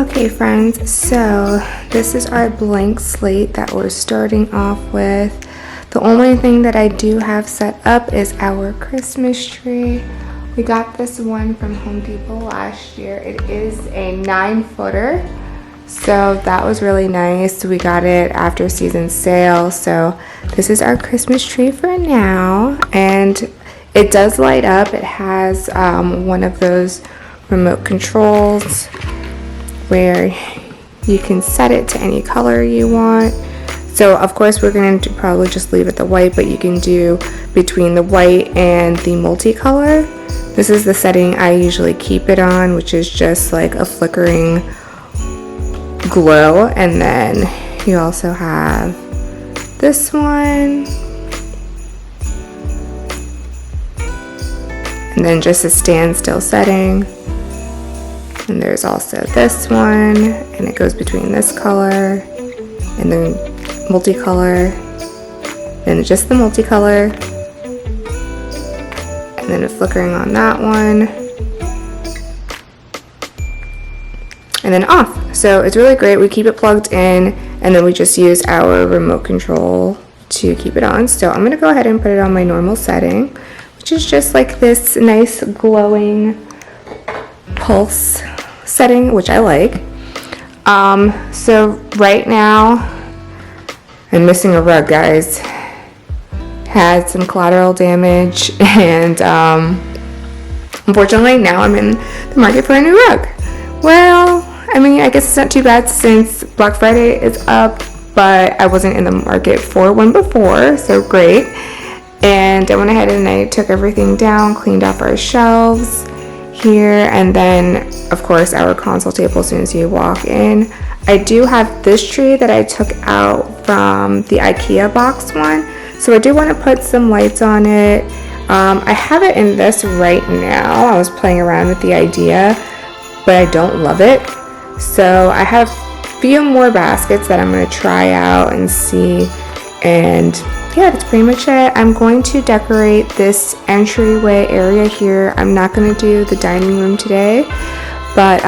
Okay friends, so this is our blank slate that we're starting off with. The only thing that I do have set up is our Christmas tree. We got this one from Home Depot last year. It is a 9-footer, so that was really nice. We got it after season sale, so this is our Christmas tree for now, and it does light up. It has one of those remote controls where you can set it to any color you want. So of course we're going to probably just leave it the white, but you can do between the white and the multicolor. This is the setting I usually keep it on, which is just like a flickering glow. And then you also have this one, and then just a standstill setting. And there's also this one, and it goes between this color and then multicolor, then just the multicolor, and then a flickering on that one, and then off. So it's really great. We keep it plugged in, and then we just use our remote control to keep it on. So I'm going to go ahead and put it on my normal setting, which is just like this nice glowing pulse setting, which I like. So right now I'm missing a rug, guys. Had some collateral damage, and unfortunately now I'm in the market for a new rug. Well, I mean, I guess it's not too bad since Black Friday is up, but I wasn't in the market for one before, so great. And I went ahead and I took everything down, cleaned off our shelves here, and then of course our console table as soon as you walk in. I do have this tree that I took out from the IKEA box one, so I do want to put some lights on it. I have it in this right now. I was playing around with the idea, but I don't love it, so I have a few more baskets that I'm going to try out and see. And yeah, that's pretty much it. I'm going to decorate this entryway area here. I'm not going to do the dining room today, but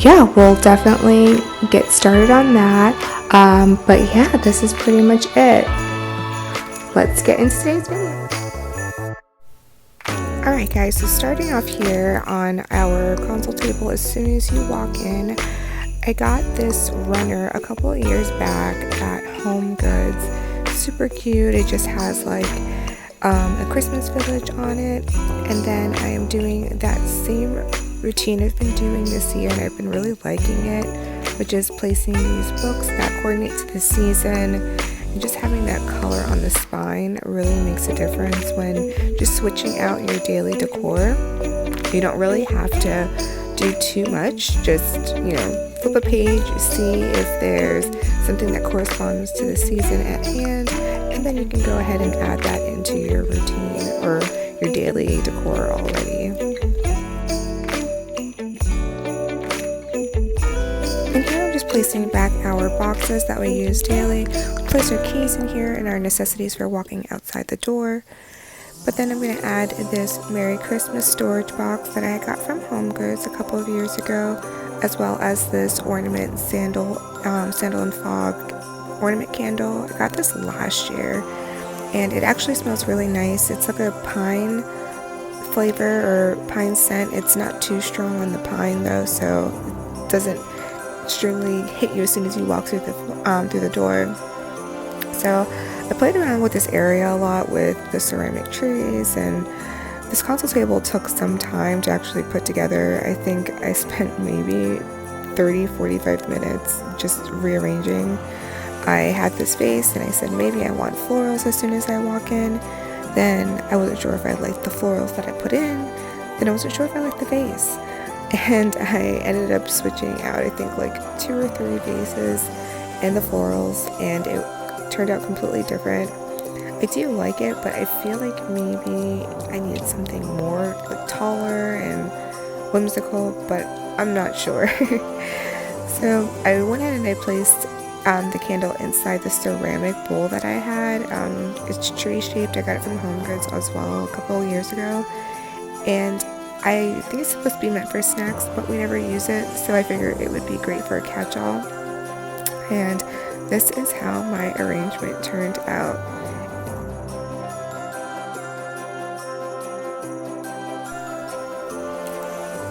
yeah, we'll definitely get started on that. But yeah, this is pretty much it. Let's get into today's video. Alright guys, so starting off here on our console table, as soon as you walk in, I got this runner a couple of years back at Home Goods. Super cute. It just has like a Christmas village on it, and then I am doing that same routine I've been doing this year, and I've been really liking it, which is placing these books that coordinate to the season, and just having that color on the spine really makes a difference when just switching out your daily decor. You don't really have to do too much, just, you know, flip a page, see if there's something that corresponds to the season at hand, and then you can go ahead and add that into your routine or your daily decor already. And here I'm just placing back our boxes that we use daily. We place our keys in here and our necessities for walking outside the door. But then I'm going to add this Merry Christmas storage box that I got from Home Goods a couple of years ago, as well as this ornament sandal and fog ornament candle. I got this last year, and it actually smells really nice. It's like a pine flavor or pine scent. It's not too strong on the pine though, so it doesn't extremely hit you as soon as you walk through the door. So I played around with this area a lot with the ceramic trees, and this console table took some time to actually put together. I think I spent maybe 30-45 minutes just rearranging. I had this vase, and I said maybe I want florals as soon as I walk in. Then I wasn't sure if I liked the florals that I put in. Then I wasn't sure if I liked the vase. And I ended up switching out, I think, like 2 or 3 vases and the florals, and it turned out completely different. I do like it, but I feel like maybe I need something more like taller and whimsical, but I'm not sure. So I went ahead and I placed the candle inside the ceramic bowl that I had. It's tree shaped. I got it from Home Goods as well a couple of years ago, and I think it's supposed to be meant for snacks, but we never use it, so I figured it would be great for a catch-all. And this is how my arrangement turned out.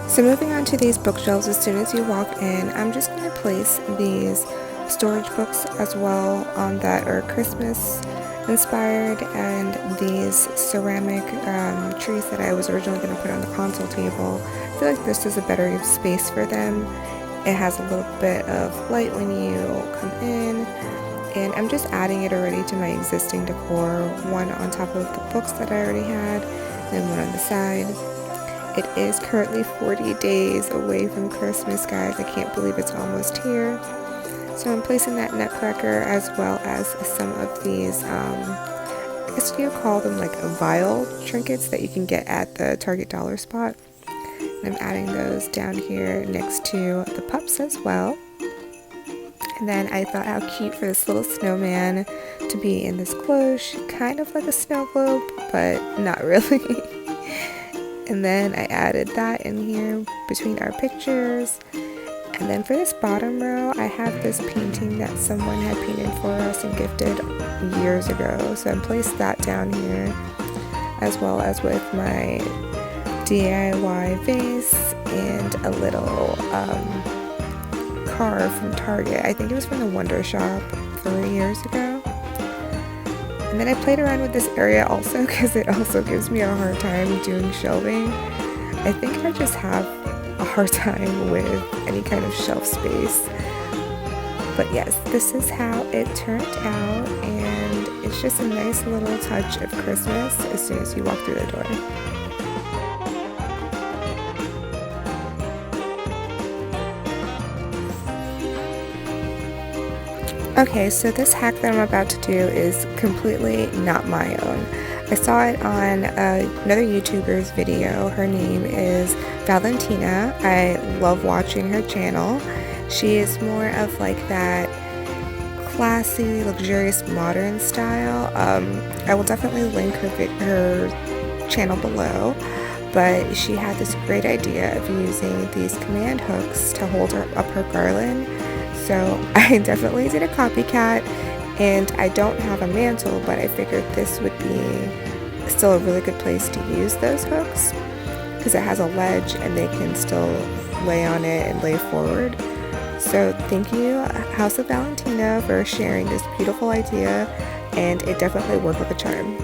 So moving on to these bookshelves, as soon as you walk in, I'm just going to place these storage books as well that are Christmas inspired, and these ceramic trees that I was originally going to put on the console table. I feel like this is a better space for them. It has a little bit of light when you come in, and I'm just adding it already to my existing decor, one on top of the books that I already had, and one on the side. It is currently 40 days away from Christmas, guys. I can't believe it's almost here. So I'm placing that nutcracker as well as some of these, I guess you call them like vial trinkets that you can get at the Target dollar spot. And I'm adding those down here next to the pups as well. And then I thought how cute for this little snowman to be in this cloche, kind of like a snow globe, but not really. And then I added that in here between our pictures. And then for this bottom row, I have this painting that someone had painted for us and gifted years ago. So I placed that down here, as well as with my DIY vase and a little car from Target. I think it was from the Wonder Shop 3 years ago. And then I played around with this area also because it also gives me a hard time doing shelving. I think I just have a hard time with any kind of shelf space. But yes, this is how it turned out, and it's just a nice little touch of Christmas as soon as you walk through the door. Okay, so this hack that I'm about to do is completely not my own. I saw it on another YouTuber's video. Her name is Valentina. I love watching her channel. She is more of like that classy, luxurious, modern style. I will definitely link her channel below. But she had this great idea of using these command hooks to hold up her garland. So I definitely did a copycat, and I don't have a mantle, but I figured this would be still a really good place to use those hooks because it has a ledge and they can still lay on it and lay forward. So thank you, House of Valentina, for sharing this beautiful idea, and it definitely worked like a charm.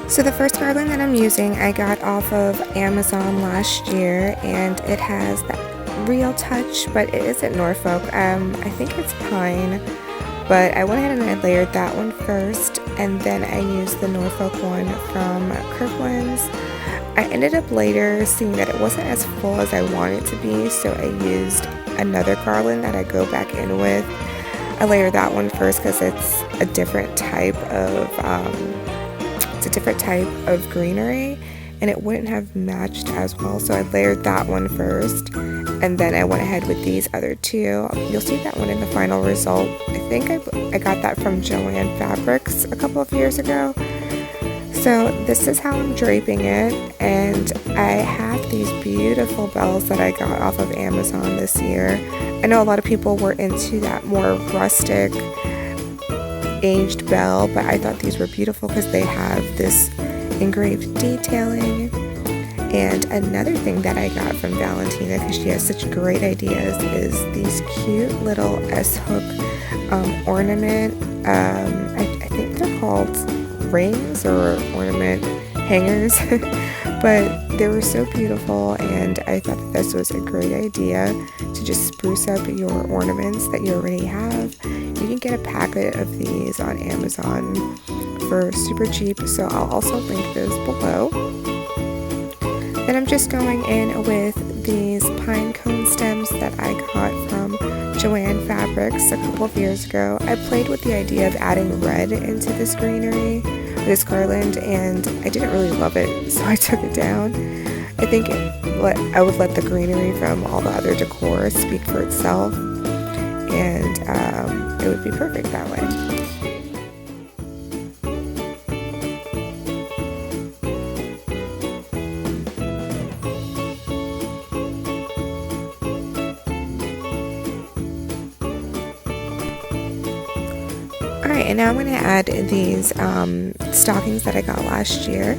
So the first garland that I'm using I got off of Amazon last year, and it has that real touch, but it isn't Norfolk. I think it's pine, but I went ahead and I layered that one first, and then I used the Norfolk one from Kirkland's. I ended up later seeing that it wasn't as full as I wanted it to be, so I used another garland that I go back in with. I layered that one first because it's a different type of greenery, and it wouldn't have matched as well, so I layered that one first, and then I went ahead with these other two. You'll see that one in the final result. I think I got that from Joann Fabrics a couple of years ago. So this is how I'm draping it, and I have these beautiful bells that I got off of Amazon this year. I know a lot of people were into that more rustic aged bell, but I thought these were beautiful because they have this engraved detailing. And another thing that I got from Valentina, because she has such great ideas, is these cute little S-hook ornament. I think they're called rings or ornament hangers, but they were so beautiful, and I thought that this was a great idea to just spruce up your ornaments that you already have. You can get a packet of these on Amazon for super cheap, so I'll also link those below. Then I'm just going in with these pine cone stems that I got from Joann Fabrics a couple of years ago. I played with the idea of adding red into this greenery, this garland, and I didn't really love it, so I took it down. I think I would let the greenery from all the other decor speak for itself, and it would be perfect that way. Alright, and now I'm going to add these stockings that I got last year.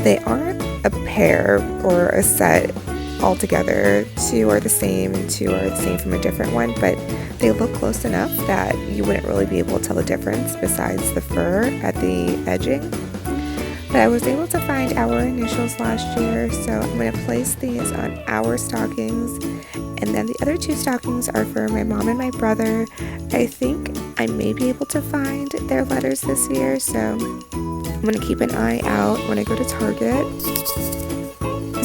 They aren't a pair or a set altogether. Two are the same and two are the same from a different one, but they look close enough that you wouldn't really be able to tell the difference besides the fur at the edging. But I was able to find our initials last year, so I'm going to place these on our stockings. And then the other two stockings are for my mom and my brother. I think I may be able to find their letters this year, so I'm going to keep an eye out when I go to Target.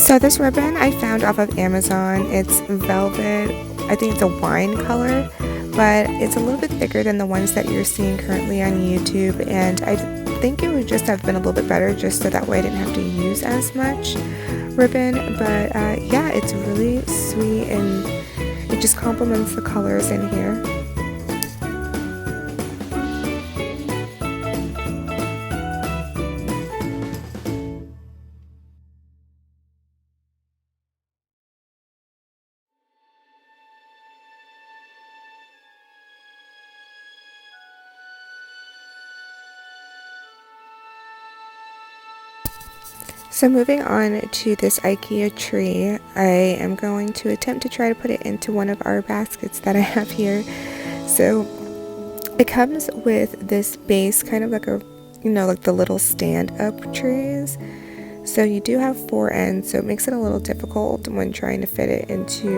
So this ribbon I found off of Amazon. It's velvet. I think it's a wine color, but it's a little bit thicker than the ones that you're seeing currently on YouTube, and I think it would just have been a little bit better just so that way I didn't have to use as much ribbon. But yeah, it's really sweet and it just complements the colors in here. So moving on to this IKEA tree, I am going to attempt to try to put it into one of our baskets that I have here. So it comes with this base, kind of like a, like the little stand-up trees. So you do have 4 ends, so it makes it a little difficult when trying to fit it into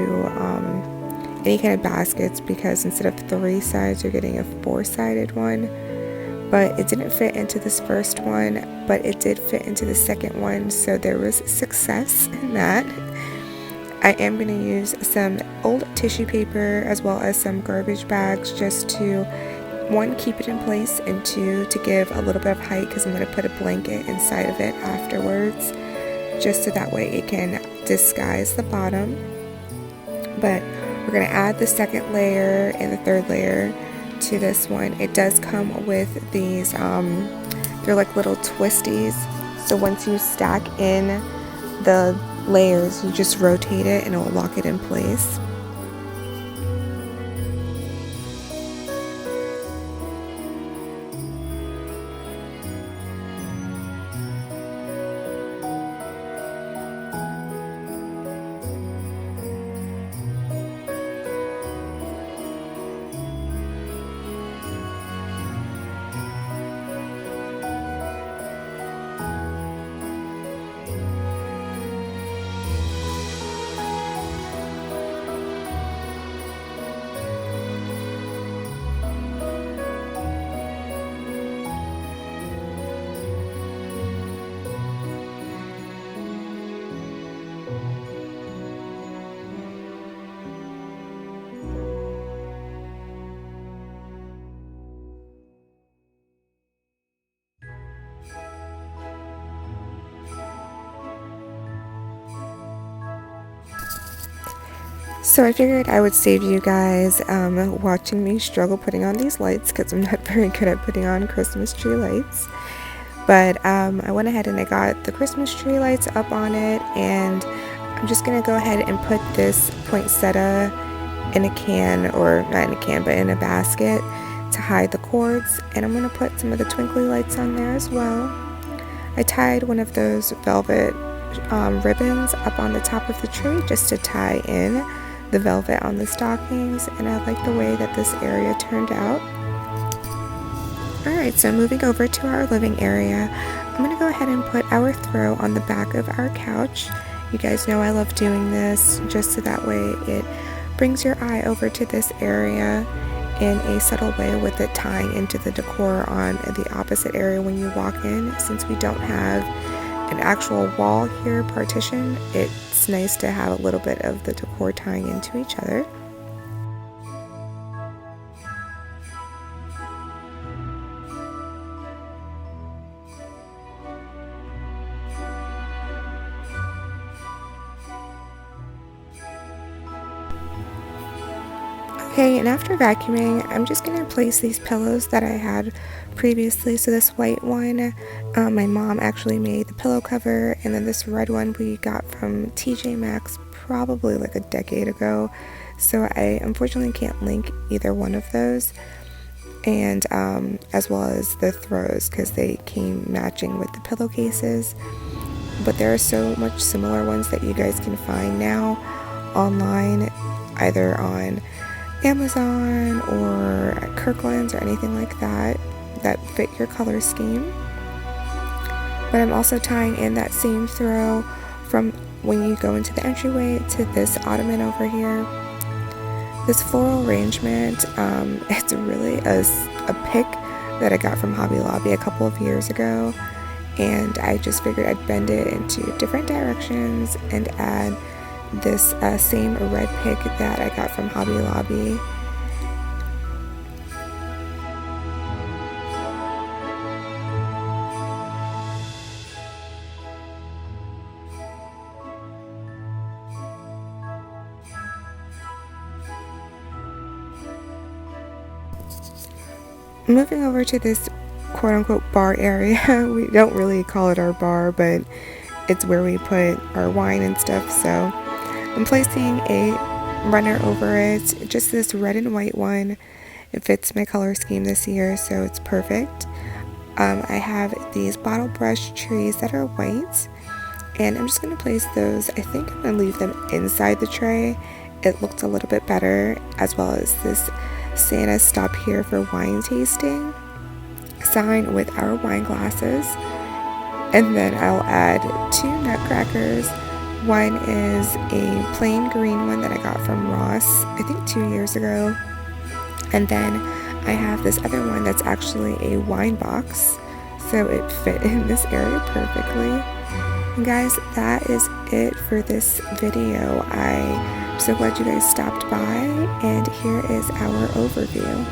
any kind of baskets, because instead of 3 sides, you're getting a 4-sided one. But it didn't fit into this first one, but it did fit into the second one, so there was success in that. I am going to use some old tissue paper as well as some garbage bags just to, 1, keep it in place, and 2, to give a little bit of height, because I'm going to put a blanket inside of it afterwards, just so that way it can disguise the bottom. But we're going to add the second layer and the third layer to this one. It does come with these they're like little twisties, so once you stack in the layers, you just rotate it and it will lock it in place. So I figured I would save you guys watching me struggle putting on these lights, because I'm not very good at putting on Christmas tree lights. But I went ahead and I got the Christmas tree lights up on it, and I'm just going to go ahead and put this poinsettia in a can, or not in a can, but in a basket to hide the cords. And I'm going to put some of the twinkly lights on there as well. I tied one of those velvet ribbons up on the top of the tree just to tie in the velvet on the stockings, and I like the way that this area turned out. Alright, so moving over to our living area, I'm going to go ahead and put our throw on the back of our couch. You guys know I love doing this, just so that way it brings your eye over to this area in a subtle way, with it tying into the decor on the opposite area when you walk in. Since we don't have an actual wall here, partition, it's nice to have a little bit of the decor tying into each other. Okay, and after vacuuming, I'm just going to place these pillows that I had previously. So this white one, my mom actually made the pillow cover, and then this red one we got from TJ Maxx probably like a decade ago. So I unfortunately can't link either one of those. and as well as the throws, because they came matching with the pillowcases. But there are so much similar ones that you guys can find now online, either on Amazon or at Kirkland's or anything like that, that fit your color scheme. But I'm also tying in that same throw from when you go into the entryway to this ottoman over here. This floral arrangement, it's really a pick that I got from Hobby Lobby a couple of years ago, and I just figured I'd bend it into different directions and add this same red pick that I got from Hobby Lobby. Moving over to this quote-unquote bar area, we don't really call it our bar, but it's where we put our wine and stuff. So I'm placing a runner over it, just this red and white one. It fits my color scheme this year, so it's perfect. I have these bottle brush trees that are white, and I'm just going to place those. I think I'm going to leave them inside the tray. It looked a little bit better, as well as this Santa stop here for wine tasting sign with our wine glasses. And then I'll add 2 nutcrackers. One is a plain green one that I got from Ross, I think 2 years ago. And then I have this other one that's actually a wine box, so it fit in this area perfectly. And guys, that is it for this video. I'm so glad you guys stopped by, and here is our overview.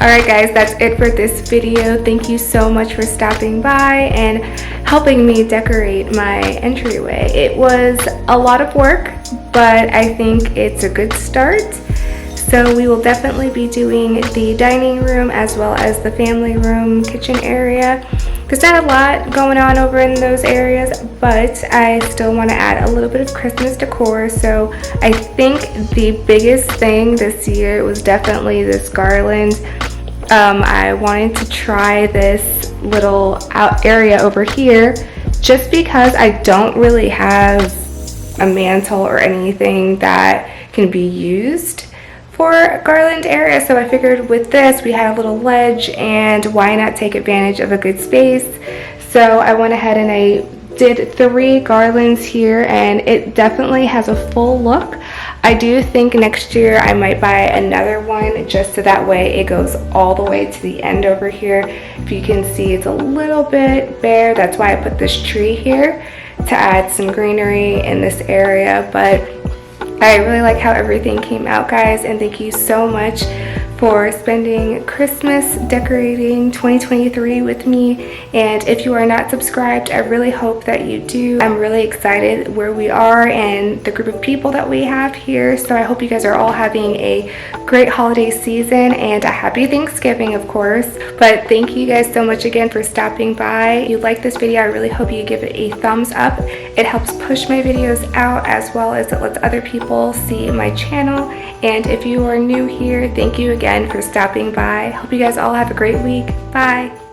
Alright guys, that's it for this video. Thank you so much for stopping by and helping me decorate my entryway. It was a lot of work, but I think it's a good start. So we will definitely be doing the dining room as well as the family room, kitchen area. There's not a lot going on over in those areas, but I still want to add a little bit of Christmas decor. So I think the biggest thing this year was definitely this garland. I wanted to try this little out area over here just because I don't really have a mantle or anything that can be used for garland area. So I figured with this we had a little ledge, and why not take advantage of a good space. So I went ahead and I did 3 garlands here, and it definitely has a full look. I do think next year I might buy another one just so that way it goes all the way to the end over here. If you can see, it's a little bit bare. That's why I put this tree here to add some greenery in this area. But I really like how everything came out, guys, and thank you so much for spending Christmas decorating 2023 with me. And if you are not subscribed, I really hope that you do. I'm really excited where we are and the group of people that we have here. So I hope you guys are all having a great holiday season and a happy Thanksgiving, of course. But thank you guys so much again for stopping by. If you like this video, I really hope you give it a thumbs up. It helps push my videos out, as well as it lets other people see my channel. And if you are new here, thank you again for stopping by. Hope you guys all have a great week. Bye.